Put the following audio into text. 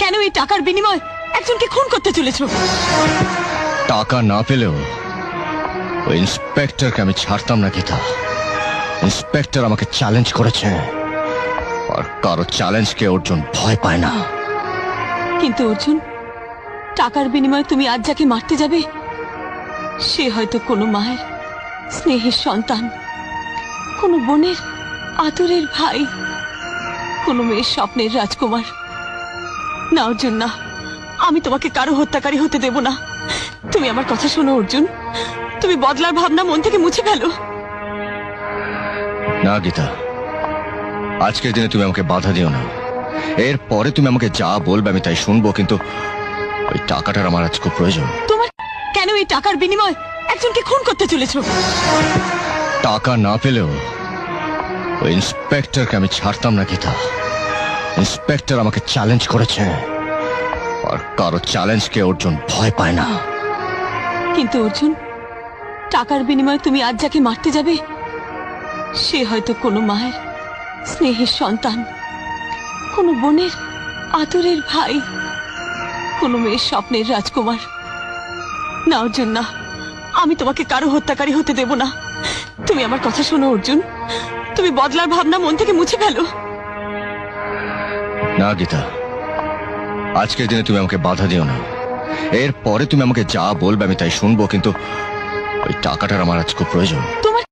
কেন এই টাকার বিনিময়ে একজনকে খুন করতে চলেছো? টাকা না পেলেও ওই ইন্সপেক্টরকে আমি ছাড়তাম না গীতা। ইন্সপেক্টর আমাকে চ্যালেঞ্জ করেছে, আর কারো চ্যালেঞ্জকে অর্জুন ভয় পায় না। কিন্তু অর্জুন, টাকার বিনিময়ে তুমি আজ যাকে মারতে যাবে সে হয়তো কোনো মায়ের স্নেহের সন্তান, কোনো বোনের আদরের ভাই, কোনো মেয়ের স্বপ্নের রাজকুমার। না অর্জুন না, আমি তোমাকে কারো হত্যাকারী হতে দেব না। তুমি আমার কথা শোনো অর্জুন, তুমি বদলার ভাবনা মন থেকে মুছে ফেলো। না গীতা, আজকের দিনে তুমি আমাকে বাধা দিও না। এরপরে তুমি আমাকে যা বলবে আমি তাই শুনবো, কিন্তু ওই টাকাটার আমার আজ খুব প্রয়োজন। তোমার কেন এই টাকার বিনিময়ে একজনকে খুন করতে চলেছো? টাকা না পেলেও ওই ইন্সপেক্টরকে আমি ছাড়তাম না গীতা। ইন্সপেক্টর আমাকে চ্যালেঞ্জ করেছে, আর কারো চ্যালেঞ্জকে অর্জুন ভয় পায় না। কিন্তু অর্জুন, টাকার বিনিময়ে তুমি আজ যাকে মারতে যাবে সে হয়তো কোনো মায়ের স্নেহের সন্তান, কোনো বোনের আদরের ভাই, কোনো মেয়ের স্বপ্নের রাজকুমার। না অর্জুন না, আমি তোমাকে কারো হত্যাকারী হতে দেব না। তুমি আমার কথা শোনো অর্জুন, তুমি বদলার ভাবনা মন থেকে মুছে ফেলো। না গীতা, আজকের দিনে তুমি আমাকে বাধা দিও না। এরপরে তুমি আমাকে যা বলবে আমি তাই শুনবো, কিন্তু ওই টাকাটার আমার আজ খুব প্রয়োজন। তোমার